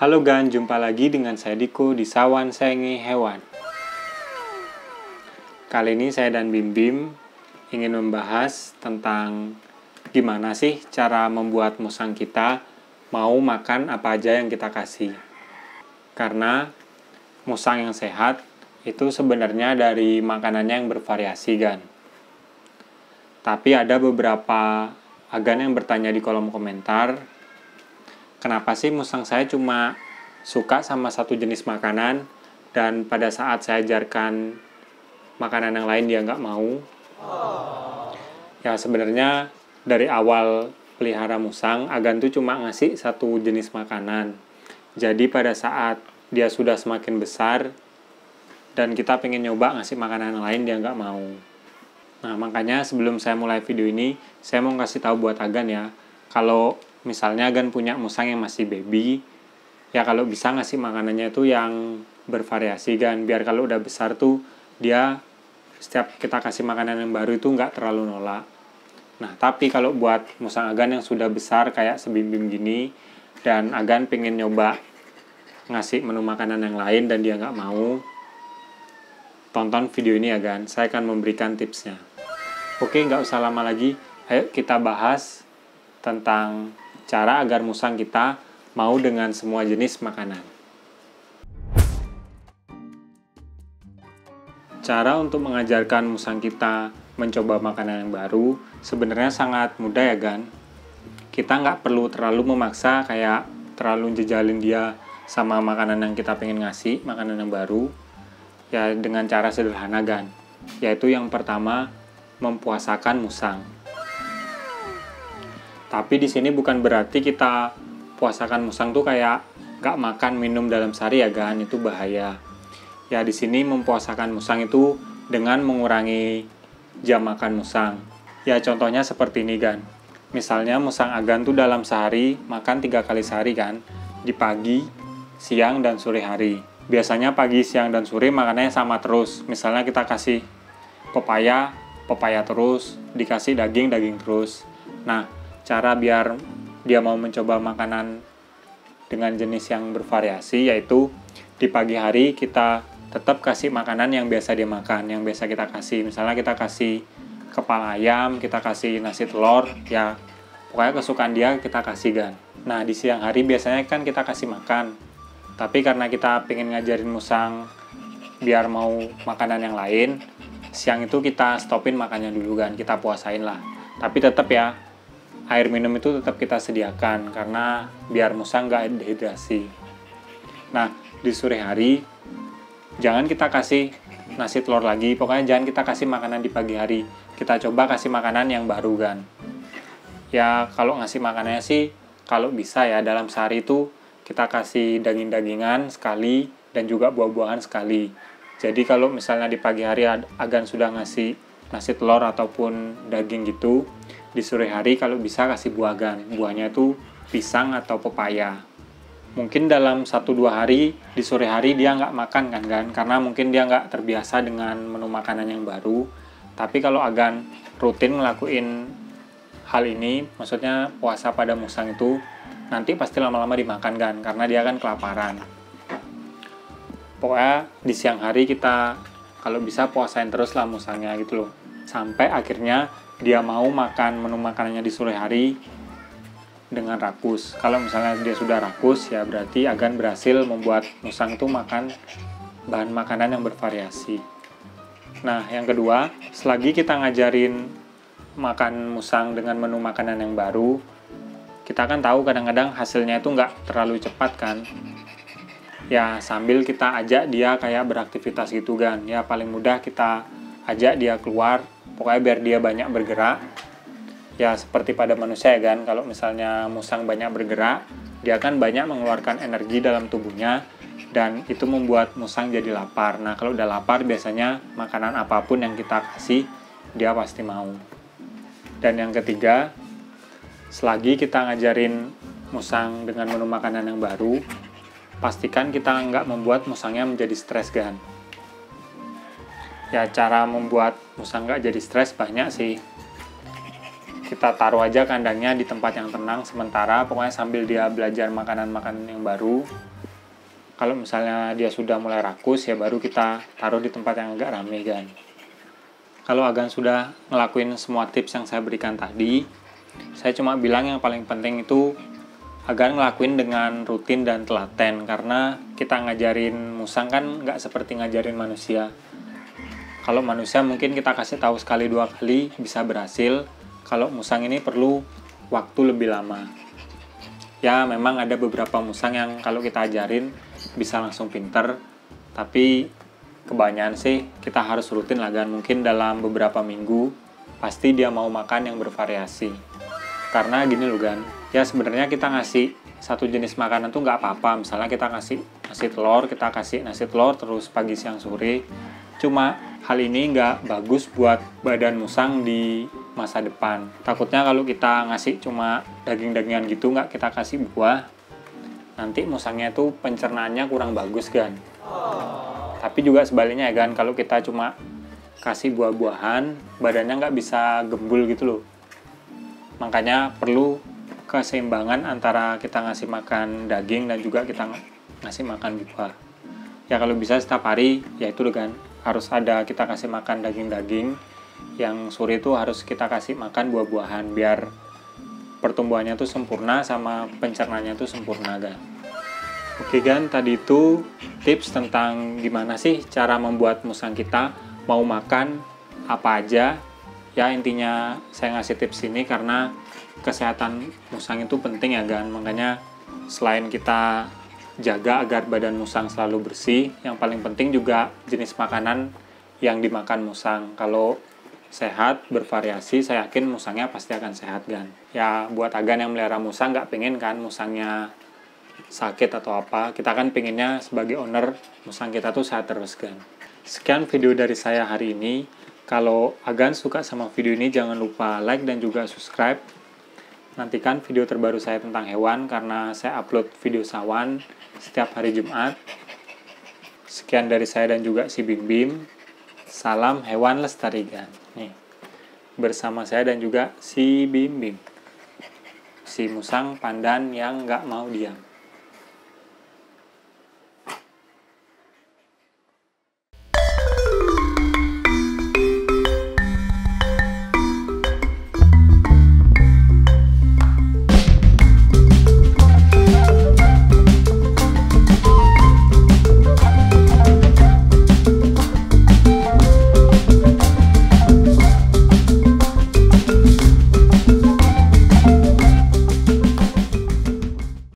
Halo Gan, jumpa lagi dengan saya Diko di Sawan Sayangi Hewan. Kali ini saya dan Bim Bim ingin membahas tentang gimana sih cara membuat musang kita mau makan apa aja yang kita kasih. Karena musang yang sehat itu sebenarnya dari makanannya yang bervariasi, Gan. Tapi ada beberapa agan yang bertanya di kolom komentar, kenapa sih musang saya cuma suka sama satu jenis makanan, dan pada saat saya ajarkan makanan yang lain dia nggak mau? Ya sebenarnya dari awal pelihara musang, agan tuh cuma ngasih satu jenis makanan. Jadi pada saat dia sudah semakin besar, dan kita pengen nyoba ngasih makanan yang lain, dia nggak mau. Nah makanya sebelum saya mulai video ini, saya mau kasih tahu buat agan ya, kalau misalnya agan punya musang yang masih baby, ya kalau bisa ngasih makanannya itu yang bervariasi, Gan. Biar kalau udah besar tuh, dia setiap kita kasih makanan yang baru itu nggak terlalu nolak. Nah tapi kalau buat musang agan yang sudah besar kayak sebim-bim gini, dan agan pengen nyoba ngasih menu makanan yang lain dan dia nggak mau, tonton video ini ya Gan, saya akan memberikan tipsnya. Oke, nggak usah lama lagi, ayo kita bahas tentang cara agar musang kita mau dengan semua jenis makanan. Cara untuk mengajarkan musang kita mencoba makanan yang baru sebenarnya sangat mudah ya Gan. Kita nggak perlu terlalu memaksa kayak terlalu jejalin dia sama makanan yang kita pengen ngasih, makanan yang baru. Ya dengan cara sederhana Gan, yaitu yang pertama, mempuasakan musang. Tapi di sini bukan berarti kita puasakan musang tuh kayak gak makan minum dalam sehari ya Gan, itu bahaya. Ya di sini mempuasakan musang itu dengan mengurangi jam makan musang. Ya contohnya seperti ini Gan. Misalnya musang agan tuh dalam sehari makan 3 kali sehari kan, di pagi, siang, dan sore hari. Biasanya pagi, siang, dan sore makanannya sama terus. Misalnya kita kasih pepaya terus, dikasih daging terus. Nah, cara biar dia mau mencoba makanan dengan jenis yang bervariasi, yaitu di pagi hari kita tetap kasih makanan yang biasa dia makan, yang biasa kita kasih. Misalnya kita kasih kepala ayam, kita kasih nasi telur, ya pokoknya kesukaan dia kita kasih Gan. Nah, di siang hari biasanya kan kita kasih makan. Tapi karena kita pengen ngajarin musang biar mau makanan yang lain, siang itu kita stopin makannya dulu Gan, kita puasain lah. Tapi tetap ya, air minum itu tetap kita sediakan, karena biar musang nggak dehidrasi. Nah, di sore hari, jangan kita kasih nasi telur lagi, pokoknya jangan kita kasih makanan di pagi hari. Kita coba kasih makanan yang baru Gan. Ya, kalau ngasih makanannya sih, kalau bisa ya, dalam sehari itu kita kasih daging-dagingan sekali dan juga buah-buahan sekali. Jadi kalau misalnya di pagi hari agan sudah ngasih nasi telur ataupun daging gitu, di sore hari kalau bisa kasih buah Gan. Buahnya itu pisang atau pepaya. Mungkin dalam 1-2 hari di sore hari dia nggak makan kan Gan, karena mungkin dia nggak terbiasa dengan menu makanan yang baru. Tapi kalau agan rutin ngelakuin hal ini, maksudnya puasa pada musang itu, nanti pasti lama-lama dimakan kan, karena dia kan kelaparan. Pokoknya di siang hari kita kalau bisa puasain terus lah musangnya gitu loh, sampai akhirnya dia mau makan menu makanannya di sore hari dengan rakus. Kalau misalnya dia sudah rakus, ya berarti agan berhasil membuat musang itu makan bahan makanan yang bervariasi. Nah yang kedua, selagi kita ngajarin makan musang dengan menu makanan yang baru, kita kan tahu kadang-kadang hasilnya itu nggak terlalu cepat kan. Ya sambil kita ajak dia kayak beraktivitas gitu Gan. Ya paling mudah kita ajak dia keluar, pokoknya biar dia banyak bergerak. Ya seperti pada manusia ya Gan, kalau misalnya musang banyak bergerak, dia kan banyak mengeluarkan energi dalam tubuhnya, dan itu membuat musang jadi lapar. Nah kalau udah lapar biasanya makanan apapun yang kita kasih, dia pasti mau. Dan yang ketiga, selagi kita ngajarin musang dengan menu makanan yang baru, pastikan kita nggak membuat musangnya menjadi stres Gan. Ya cara membuat musang nggak jadi stres banyak sih. Kita taruh aja kandangnya di tempat yang tenang sementara, pokoknya sambil dia belajar makanan-makanan yang baru. Kalau misalnya dia sudah mulai rakus, ya baru kita taruh di tempat yang agak rame kan. Kalau Agan sudah ngelakuin semua tips yang saya berikan tadi, saya cuma bilang yang paling penting itu Agan ngelakuin dengan rutin dan telaten, karena kita ngajarin musang kan nggak seperti ngajarin manusia. Kalau manusia mungkin kita kasih tahu sekali dua kali bisa berhasil, kalau musang ini perlu waktu lebih lama. Ya memang ada beberapa musang yang kalau kita ajarin bisa langsung pinter, tapi kebanyakan sih kita harus rutin lah kan. Mungkin dalam beberapa minggu pasti dia mau makan yang bervariasi. Karena gini loh kan, ya sebenarnya kita ngasih satu jenis makanan tuh nggak apa-apa. Misalnya kita kasih nasi telur, kita kasih nasi telur terus pagi siang sore. Cuma hal ini nggak bagus buat badan musang di masa depan. Takutnya kalau kita ngasih cuma daging-dagingan gitu, nggak kita kasih buah, nanti musangnya itu pencernaannya kurang bagus kan. Tapi juga sebaliknya ya kan, kalau kita cuma kasih buah-buahan, badannya nggak bisa gembul gitu loh. Makanya perlu keseimbangan antara kita ngasih makan daging dan juga kita ngasih makan buah. Ya kalau bisa setiap hari, ya itu kan, harus ada kita kasih makan daging-daging. Yang sore itu harus kita kasih makan buah-buahan biar pertumbuhannya tuh sempurna sama pencernaannya tuh sempurna kan. Oke kan, tadi itu tips tentang gimana sih cara membuat musang kita mau makan apa aja. Ya intinya saya ngasih tips ini karena kesehatan musang itu penting ya kan. Makanya selain kita jaga agar badan musang selalu bersih, yang paling penting juga jenis makanan yang dimakan musang. Kalau sehat, bervariasi, saya yakin musangnya pasti akan sehat kan. Ya buat Agan yang melihara musang nggak pengen kan musangnya sakit atau apa. Kita kan pengennya sebagai owner musang kita tuh sehat terus kan. Sekian video dari saya hari ini. Kalau Agan suka sama video ini, jangan lupa like dan juga subscribe. Nantikan video terbaru saya tentang hewan, karena saya upload video sawan setiap hari Jumat. Sekian dari saya dan juga si Bim Bim. Salam hewan lestarikan. Nih, bersama saya dan juga si Bim Bim, si musang pandan yang nggak mau diam.